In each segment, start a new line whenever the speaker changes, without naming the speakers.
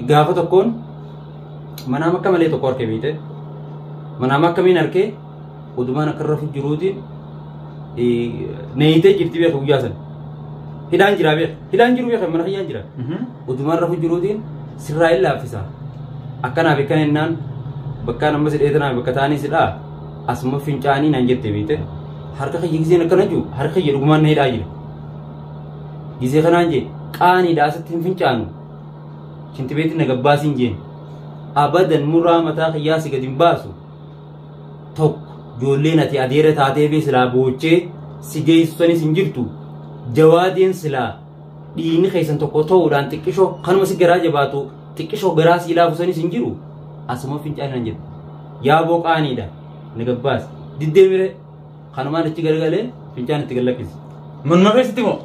gaafa tokkoon mana makka malee tokko harkee biite mana makka miin harkee odumaan akka rafu jiruutiin neeyitee jirti beeku guyyaa sana hidhaan jira beeku hidhaan jiru beeku mana hiyyaan jira odumaan rafu jiruutiin sirraa illaa affisa akkanaa beekan ennaan bakka nama sidheetanaa bakka taanii sidhaa asuma fincaanii naan jette biite harka kiyya giseen akkana jiru harka kiyya dhugumaan na hidhaa jira gisee kanaan jee qaaniidhaa asitti hin fincaanu shinti beetiin nagabbaasiin jeen abadan murraa mataa kiyyaa si gadi hin baasu tokko ijoolleen ati adeera taatee fi silaa boochee si geessisuunis hin jirtu jawaadeen silaa dhiigni keessan tokko ta'uudhaan xiqqishoo kanuma si garaa jabaatu xiqqishoo garaa si laafusanis hin jiru asuma fincaan nan jedhu yaaboo qaaniidha nagabbaas diddee mire kanumaan itti gargalee fincaan itti gallakkisi
manuma keessatti moo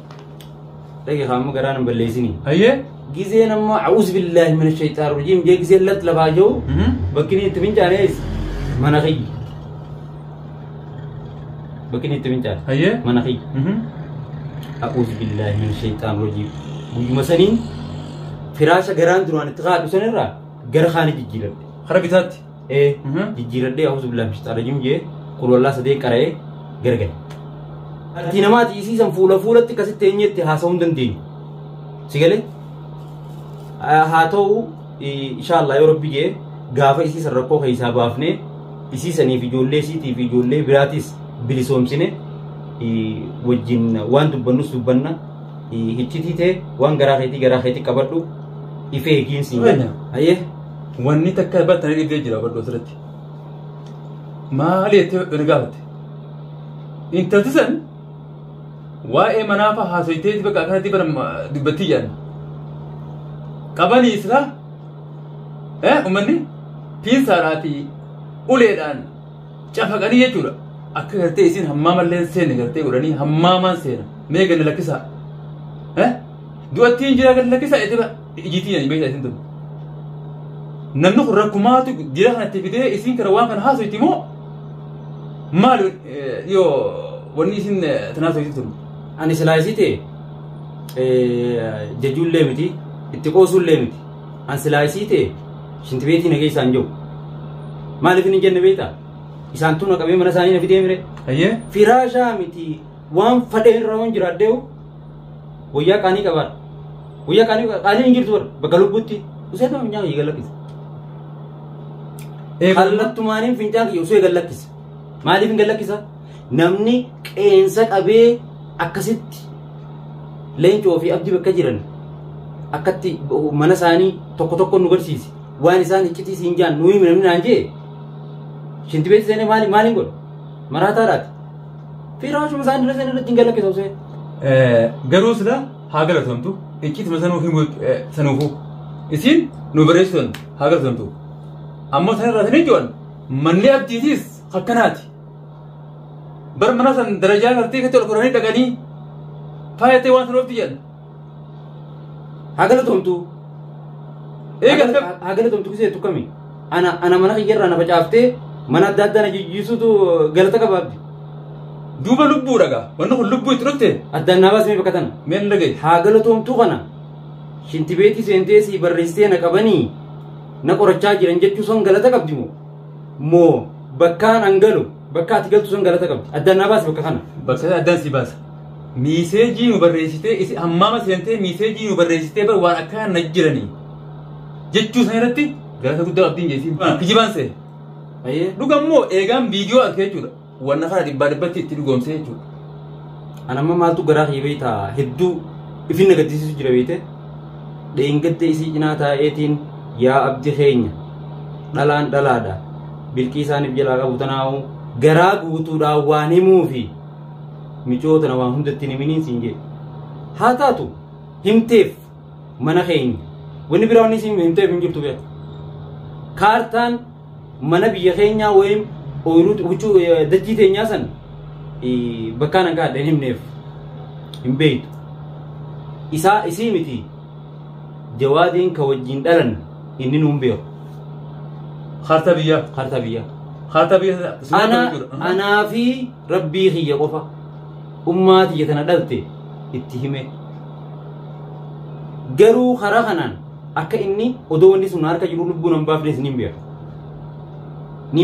dhage kaammoo garaa nan balleessinii
ayyee
gisee nammoo a'uuzu billaahi mina shayxaan rajiim jee gisee lat lafaa jiru bakkini itti fincaanees mana kiyyi bakkini itti fincaan
ayyee
mana kiyyi a'uuzu billaahi mina shayxaan rajiim guyyuma saniin firaasha garaan duraan itti kaadhu sanirraa gara kaanii jijjiiradhe
kara bitaatti
jijjiiradhee a'uuzu billaahi mina shayxaan rajiim jee qulwallaa sadee qara'ee gargare ati namaati isiisan fuula fuulatti akkasitti eenyetti haasa'uu hin dandeenyu si galee haa ta'u inshallah yoo rabbi jee gaafa isiisan rakkoo keessaa baafnee isiisaniif ijoollee isiitiif ijoollee biraatis bilisoomsine wajjin waan dubbannus dubbanna hiccitii ta'e waan garaa keetii qabadhu ifee eegiinsi ayyee
wanni takka battanii dhibdee jira badhu asirratti maali jettee bira gaafate intalti san waa'ee manaafa haasoyteeti bakka akkanatti bara dubbattii jedhan qabanii isra ummanni piinsaadhaati uleedhaan cafaqanii jechuudha akka gartee isin hammaamallee seenne gartee godhanii hammaamaan seena mee ganna lakkisaa du'attiin jira ganna lakkisaa jedhee ijiitii jedhanii beektaa isin tolu namni kun rakkumaatu jira kanatti fidee isin kana waan kana haasoyti moo maali yoo wanni isin tanaasoyti tolu
ani silaa isite jajuullee miti itti qoosuullee miti an silaa isite shinti beetii nagee isaan jiru maaliif hin jenne beektaa isaan tuna qabee mana isaanii na fidee mire
ayyee
firaashaa miti waan fadhee irraa waan jiraadhee wayyaa qaanii qabaadha wayyaa qaanii hin jirtu bakka lubbuutti useetuma fincaan kiyya gallakkisa kallattumaaniin fincaan kiyya usuu gallakkisa maaliif hin gallakkisa namni qeensa qabee akkasitti leencoo fi abdii bakka jiran akkatti mana isaanii tokko tokko nu garsiisi waan isaan iccitii siin jaan nuyi namni naan jee shinti beeti seenee maaliin godhu maraataadhaati firaashuma isaan dura seenee irratti hin gallakkisa usee
garuu sila haa galatamtu iccituma sanuufuu isin nu bareessuun haa galatamtu ammoo san irraa sanii jiran manni abdiitiis akkanaati bar mana san darajaa gartee katti ol koranii dhaqanii faayatee waan sanuufti jedhan
haa galatamtu hagalatamtu gisee tukkami ana mana kiyyarraa na facaaftee mana adda addaa na jijjiisuutu galata qabaabdi
duuba lubbuu dhagaa wanni kun lubbuu itti dhufte
addaan naa baasmee bakka tana
meen dhagaye
hagalatamtu kana shinti beetii seentee si barreessitee na qabanii na qorachaa jiran jechuu son galata qabdi moo bakkaan angalu bakka ati galtu son galata qabdi addaan naa baasi bakka kana
bakka addaan si baasa miiseejii nu barreessitee isi hammaama seentee miiseejii nu barreessitee bar waan akkaan na jiranii jechuu san irratti galata guddaa qabdiin jeesiin kijibaan see dhugammoo eegaan viidiyoo akka jechuudha wanna kana dhibbatti itti dhugoomsee jechuudha
anamma maaltu garaa kiyya beektaa hedduu ifin nagaddisiisu jira beekte dheengadda isii cinaa taa'eetiin yaa abdi keenya dhalaan dhalaadha bilqii isaaniif jalaa qabu tanaa'u garaa guutuudhaan waan himuu fi micootana waan hundatti himiniin siin jedhe haa taatu himteef mana keenya wanni biraa wanni siin himteef hin jirtu beeku kaartaan mana biyya keenyaa wayim ooyiruu huccuu dachii teenyaa san bakkaan an kaadha hin himneef hin beektu isii miti jawaadiin ka wajjin dhalan inni nuun beeku
kaartaa biyyaa
anaa fi rabbii kiyya qofa ummaa tiyya tana dhalte itti hime garuu karaa kanaan akka inni odoo wanni sun harka jiru lubbuun hin baafnes niin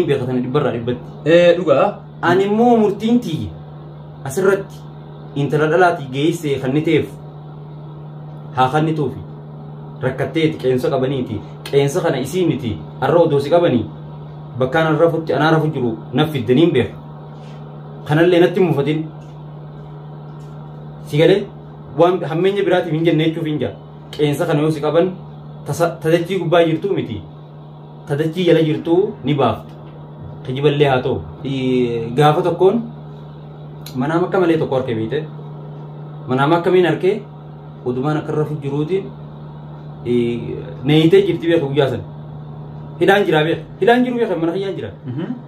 beeka tana dhibbarraa dhibbatti
dhugaa
ani immoo murtiin tiyye asirratti intala dhalaatii geessee kanniteef haa kannituufi rakkatteeti qeensa qabaniiti qeensa kana isiiniti arra odoo si qabanii bakkaan arrafutti anaa rafu jiru naffiddaniin beeka kanallee natti mufatin si galee waan hammeenya biraatiif hin jenne jechuuf hin jaa qeensa kana yoo si qaban tadachii gubbaa jirtuu miti tadachii jala jirtuu ni baaftu kijiballee haa ta'u gaafa tokkoon manaam akka malee tokko harkee beekte manaam akkamiin harkee odumaan akka rafu jiruutiin neeyitee jirti beeka guyyaa sana hidhaan jiraa beeka hidhaan jiru beeka mana hiyyaan jira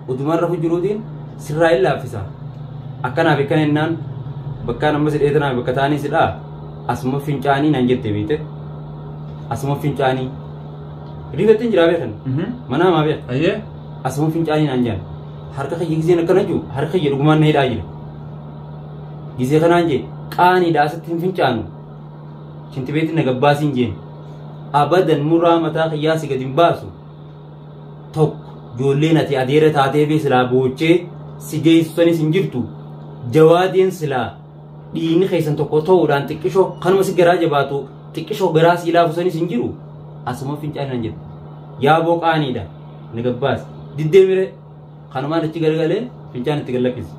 odumaan rafu jiruutiin sirraa hin laaffisa akkanaaf akkana jennaan bakkaan amma sidheetanaa bakka taanii sidhaa asuma fincaanii naan jette beekte asuma fincaanii rifattiin jiraa beekan manaamaa beeka asuma fincaanii naan jaan harka kiyya giseen akkana jiru harka kiyya dhugumaan na hidhaa jira gisee kanaan jee qaaniidha asitti hin fincaanu shinti beetti na gabbaasiin jeen abadan muraa mataa kiyyaa si gadi hin baasu tokko ijoolleen ati adeera taatee fi silaa boochee si geessisanis hin jirtu jawaadeen silaa dhiigni keessan tokko ta'uudhaan xiqqishoo kanuma si garaa jabaatu xiqqishoo garaa si laafusanis hin jiru asuma fincaanii naan jette yaaboo qaaniidha na gabbaas diddee mire kanumaan achi galgalee fincaan itti gallakkisi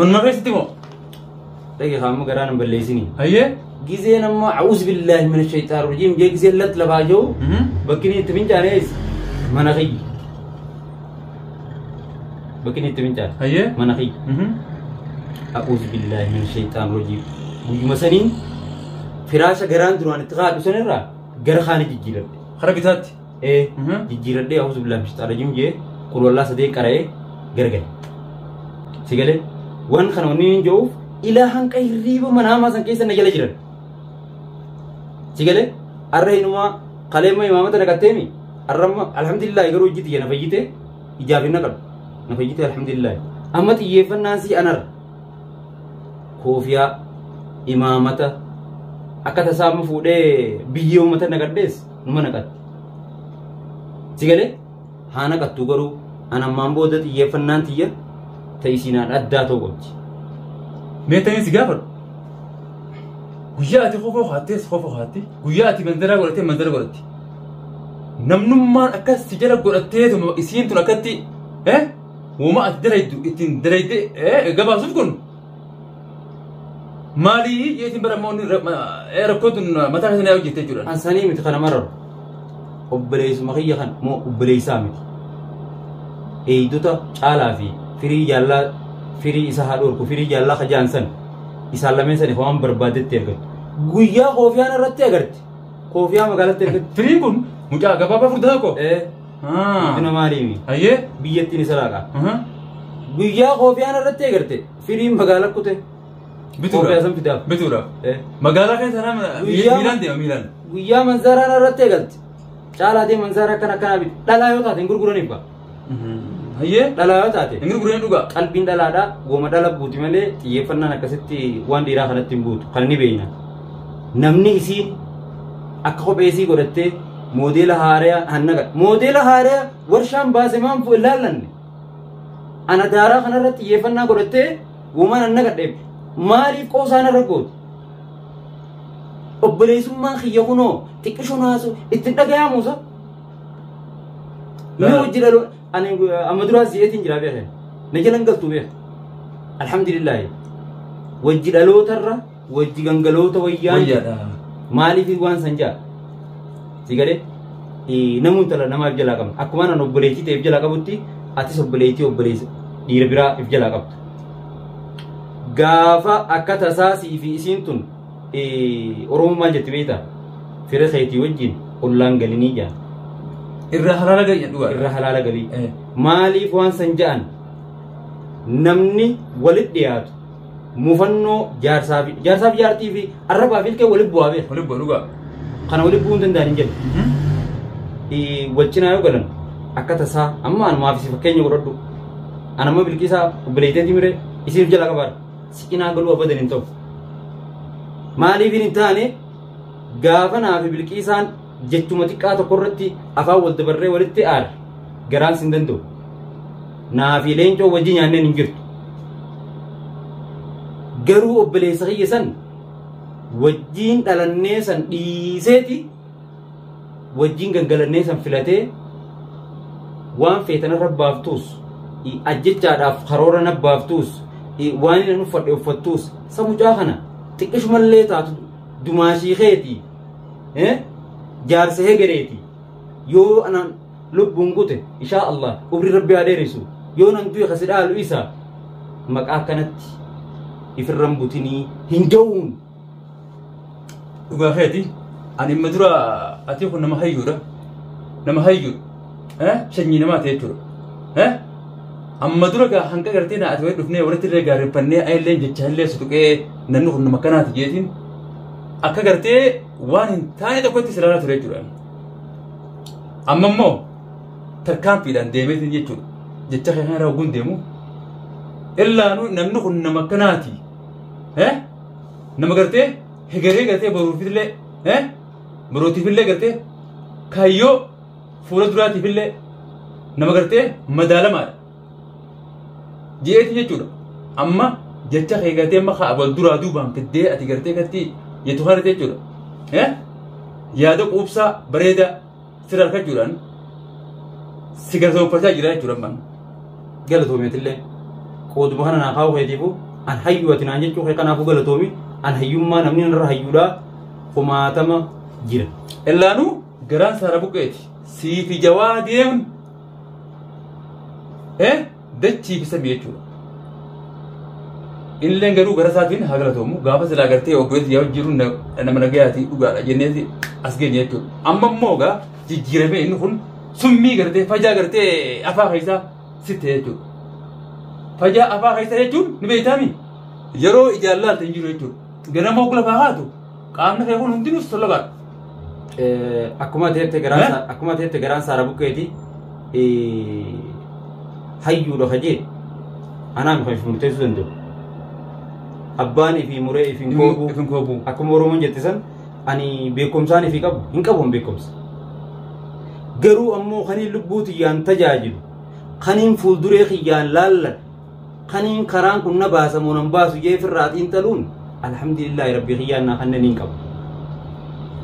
manuma keessatti moo
dhage kaamma garaa nan balleessinii
hayyee
giseen ammoo a'uuzu billaahi mina shayxaan rajiim jee giseen latti lafaa jiru bakkini itti fincaanees mana kiyyi bakkini itti fincaane
hayyee
mana kiyyi a'uuzu billaahi mina shayxaan rajiim guyyuma saniin firaasha garaan duraan itti kaadhu sanirraa gara kaanii jijjiiradhe
kara bitaatti
jijjiiradhee a'uuzu billaahi mina shayxaan rajiim jee qulwallaa sadee qara'ee gargale si galee waan kana wanni hin jiruuf ilaa hanqa hirriiba manaamaa san keessa na jala jiran si galee arra hinumaa kaleemma imaamata naqatteemi arramma alhamdulillah garuu hojii xiyya na fayyite ijaafin naqadhu na fayyite alhamdulillah amma xiyyeeffannaan si anarra koofiyaa imaamata akka tasaamma fuudhee biyyee uummata naqadhees numa naqadhe si galee haa naqattu garuu anammaan booda xiyyeeffannaan tiyya ta'isiinaan addaa ta'u qabdi
meetanii si gaafadhu guyyaa ati kofoo haattees kofoo haatti guyyaa ati mandaraa godhattee mandara godhatti namnummaan akkas si jala godhattee isiin tun akkatti uuma ati daraydu ittiin darayde gabaasuuf kun maalii yeetiin bara ammoo rakkoon tun mataa keessanii hojjettee jechuudha.
Ansanii miti kana mararu obboleessuma kiyya kan moo obboleessaa miti eeydota caalaa fi firii jaallaa firii isa haadhoorku firii jaallaa kajaansan isaan lameen sani waan barbaadetti argatu guyyaa koofiyaan irratti agarte koofiyaa magaalatti argatu
firiin kun mucaa gabaabaa furdaa ko
guddina maaliimi
hayyee
biyyattiin isa laaqa guyyaa koofiyaan irratti agarte firiin magaalaa kute koofiyaa san fidaaf
bituudhaaf magaalaa keessa nama miilaan deema miilaan
guyyaa manzaaraan irratti agalte caalaa deema manzaara akkana akkanaa bita dhalaa yoo taate hin gurguraniif ba'a
hayyee
dhalaa yoo taate
hin gurguranii dhugaa
qalbiin dhalaadhaa gooma dhala buuti malee xiyyeeffannaan akkasitti waan dhiiraa kanatti hin buutu kan ni beeyna namni isiin akka kopheesii godhattee moodeela haaraa hannaga moodeela haaraa warshaan baase maan fu ilaallanne ana daaraa kanarratti xiyyeeffannaa godhattee goomaan hannagadhe maaliif qoosaan irra gootu obboleessummaan kiyya kunoo xiqqishoo naasu ittiin dhagayamuusa ni hojii dhaloo ani amma duraa si'eetiin jira beekan na jalan galtu beeka alhamdulillahi wajji dhalootarra wajji gangaloota wayyaadha maaliif waan san jaa si galee namuun tala namaaf jalaa qabna akkuma nan obboleettii ta'eef jalaa qabutti atis obboleettii obboleessa dhiira biraa if jalaa qabdu gaafa akka tasaasii fi isiin tun oromummaa jetti beekta fira keetii wajjin ollaan galinii jaa
irra halaala galii dhugaa
irra halaala galii maaliif waan san ja'an namni walitti dhiyaatu mufannoo jaarsaaf jaartii fi arrabaa fi ilkee walitti bu'aa beeka
walitti bu'aa dhugaa
kana walitti bu'uu hin danda'an hin jedhu waccinaa yoo galan akka tasaa amma anumaaf si fakkeenya godhadhu anamma bilqiisaa obboleetteetii mire isiif jala qabaadha siqinaa galuu abadan hin ta'u maaliif hin taane gaafa naa fi bilqiisaan jechuma xiqqaa tokko irratti afaan wal dabarree walitti aar garaan sin danda'u naa fi leencoo wajji nyaanneen hin jirtu garuu obboleessa kiyya san wajjiin dhalannee san dhiiseeti wajjiin gangalannee san filatee waan feetan irra baaftuus ajjechaadhaaf karoora na baaftuus waan inni uffadhe uffattuus samucaa kana xiqqishumallee taatu dumaashii keeti jaarsa hegereeti yoo anan lubbuun gute inshaa Allah ubri rabbi adeerisu yoo nan du'e kasidhaalu isa maqaa kanatti ifirran butinii hin ga'uun
dhugaa keeti ani imma dura ati kun nama hayyuudha nama hayyuu sanyii namaa ta'e jechuudha amma dura gaa hanga gartee na ati wayii dhufnee walitti illee gaarreeffannee ayillee jecha illee sutuqee namni kun nama kanaati jeetiin akka gartee waan hin taane tokkotti silaalaa ture jechuudha amma immoo tarkaanfiidhaan deemeetiin jechuudha jecha kana irraa oguun deemu illaanuu namni kun nama kanaati nama gartee hegeree gartee boruufillee borootiifillee gartee kaayyoo fuula duraatiifillee nama gartee madaalamaadha jeetiin jechuudha amma jecha kee gartee maka abal duraa duubaan fiddee ati gartee katti yetu harate jechuudha yaada quubsaa bareeda sirra argachuudhaan si galatoomfachaa jira jechuudha ammaan
galatoomeetillee qooduma kana naa kaa'u keetiifu an hayyuu ati naan jechuu kee kanaafuu galatoomi an hayyummaa namni narra hayyuudhaa kumaatama jira
illaanuu garaan saara buqqeeti siifi jawaa deemun dachiifi samii jechuudha illeen garuu gara isaatiin haa galatoomu gaafa silaa gartee obboleessi yaa jiru nama nagayaatii dhugaadha jenneeti as geenye jechuudha amma immoo gaa jijjiiramee inni kun summii gartee fajaa gartee afaa keessaa sitte jechuudha fajaa afaa keessaa jechuun ni beektaami yeroo ijaallaalta hin jiru jechuudha ganama ogula faa haatu qaamni kee kun hundinuu sollogaadha
akkuma teette garaan saara buqqeeti hayyuudha kajee anaan kan murteessuu danda'u abbaanii fi muree ifin koobuu akkuma oromoon jettisan ani beekumsaan ifi qabu hin qabuun beekumsa garuu ammoo kaniin lubbuu tiyyaan tajaajilu kaniin fuulduree kiyyaan laallan kaniin karaan kun na baasamoo nan baasu jee firraa xiinxaluun alhamdulillahi rabbii kiyyaan naa kanneen hin qabu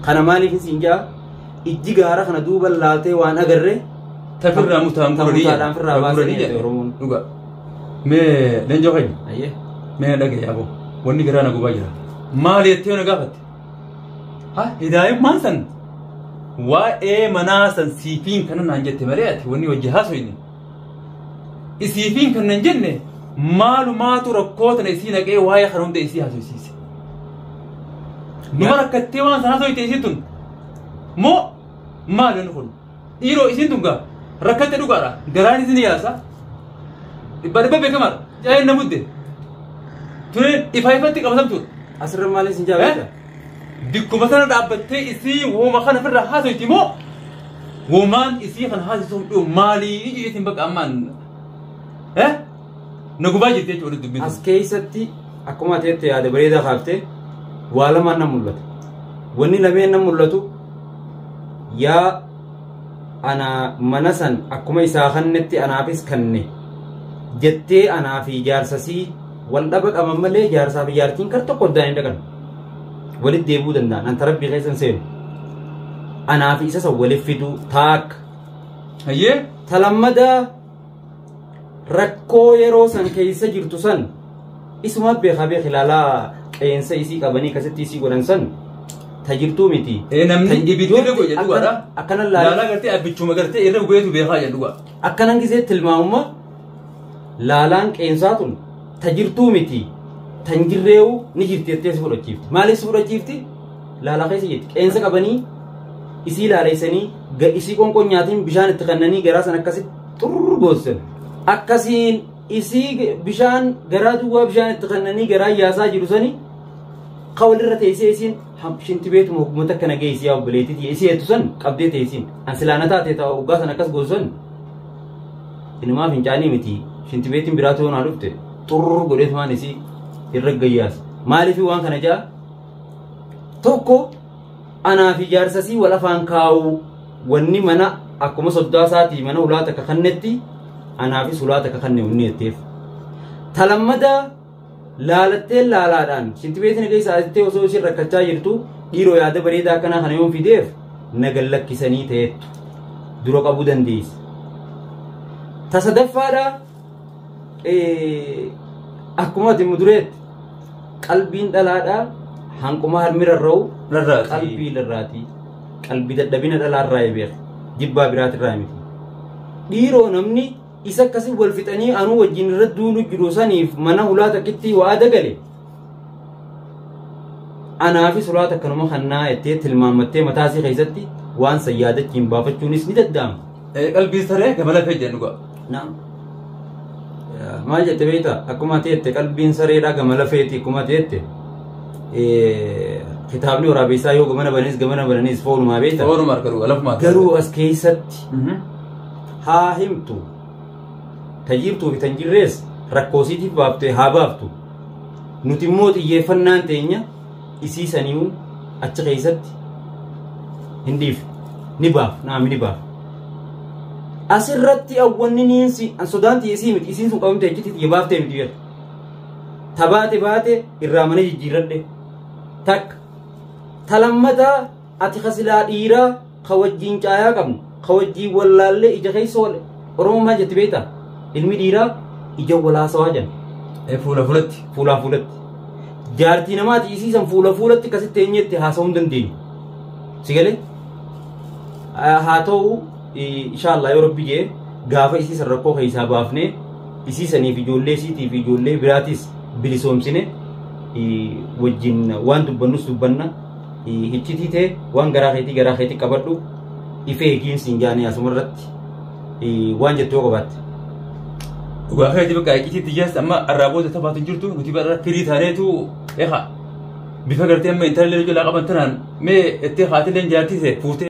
kana maaliif isin jaa ijji gaara kana duuba laaltee waan agarre
tafirraa mutaadhaan
firraa baasanii oromoon
dhuga mee leenjoo keenya mee dhagaye abo wanni garaa na gubaa jira maali jettee na gaafatte hidaayummaan san waa'ee manaa san siifiin kana naan jette malee ati wanni wajji haasoyne isiifiin kan nan jenne maalumaatu rakkootana isii naqee waa'ee kana hunda isii haasoysiise numa rakkattee waan san haasoyte isii tun moo maali wanni kun dhiiroo isiin tun gaa rakkatte dhugaadha garaan isin yaasa dhibba beekamaadha jaa'een na mudde tunen ifatti qabatamtuudha
asirra maaliin sin jaabata
bikkuma sana dhaabbattee isii wooma kana firraa haasoyti moo woomaan isii kan haasisuuf dhi'u maalii ijeetiin bakka ammaan na gubaa jirti jechuudha dubbiin
as keessatti akkuma teette yaada bareedaa kaaftee waa lamaan nan mul'ata wanni lameen nan mul'atu yaa ana mana san akkuma isaa kannetti anaafis kanne jettee anaa fi jaarsasii wal dhaba qaban malee jaarsaa fi jaartiin kar tokko addaan hin dhaqan walit deebuu danda'an anta rabbii keessan seenu anaa fi isa san walif fiduu taak
hayyee
talammada rakkoo yeroo san keessa jirtu san isumaat beekaa beek ilaalaa qeensa isii qabanii akkasitti isii godhan san tajirtuu miti
namni ibiddee godhe dhugaadha
akkanan
laalaa gartee abbichuma gartee irra bu'eetu beekaa jedhuga
akkanan gisee tilmaamummaa laalaan qeensaa tun tajirtuu miti tanjirreewu ni jirti jettee si fudhachiifti maaliif si fudhachiifti laalaa keessa jirti qeensa qabanii isii laaleessanii isii qonqon nyaatiin bishaan itti kannanii garaa san akkasitti xurr boossan akkasiin isii bishaan garaa duwwaa bishaan itti kannanii garaa yaasaa jiru sanii qawlirra teessee isiin shinti beetuma hukumata akkana geessii yaa obboleettii isii heettu san qabdee teessiin ansilaana taatee ta'a waggaa san akkas goosan inumaa fincaanii miti shinti beetiin biraatu yoonaa dhufte xurr godheetumaan isii irra gayyaas maaliif waan kana jaa tokko أنا في جارسسي ولا فان كاو وني منا أكما صداساتي منا ولاتك خنتي أنا في صلاتك خني ونيتيف تلمدا لالتين لالادان شنت بيتني كيس عادتي وسوسي ركعتا يرتو إيرو ياده بريدا كنا خنيوم في ديف نقلك كيساني تيت دروك أبو دنديس تصدف هذا أكما تمدريت قلبين دلادا هنكما هرمير الرو قلبي للراتي قلبي دبينا دلار راي بيخ جبا برات الرامي ديرو نمني إذا كسب والفتني أنو وجين ردولو جروساني منا ولا تكتي وعدا قلي أنا في صلاة كنوم خنا يتيت المامتة متاسي خيزتي وان سيادة كيمبا فتونس نددام
قلبي سريع كملا فيجن نقول
نعم ما جت بيتا أكما تيت قلبي سريع كملا فيتي كما تيت كتاب لي ورابيسا يو جمنا بنيس فور ما بيتا
فور ما كرو ألف ما
كرو أسكيست ها همتو تجيبتو بتنجريس ركوسيتي بابتو هابابتو نتيموت يفنان تينيا إسي سنيو أتشخيست هنديف نباف نعم نباف أسرتي أولني نينسي أن سودانتي يسيمت إسين سو قوم تيجي يباف تيمتير تباتي الرامني يجيرد تك تلمدا أتخسلا إيرا خوجين جايا كم خوجي ولا اللي إجا سول روما جت بيتا ilmi dhiiraa ija walaasaa wajan fuula fuulatti jaartii namaati isiisan fuula fuulatti akkasitti eenyetti haasa'uu hin dandeenyu si galee haa ta'u inshallah yoo rabbi jee gaafa isiisan rakkoo keessaa baafnee isiisaniif ijoollee isiitiif ijoollee biraatis bilisoomsine wajjin waan dubbannus dubbanna hiccitii ta'e waan garaa keetii qabadhu ifee eegiinsi hin jaane asumarratti waan jettoo qabatte
وأخي جبك أكيد تجهز أما الرابوزة تبغى تنجرتو وتبغى كريت هنيتو إيه بفكرتي أما إنت اللي رجل أقبل تنان ما اتخاذ اللي جاتي فوتي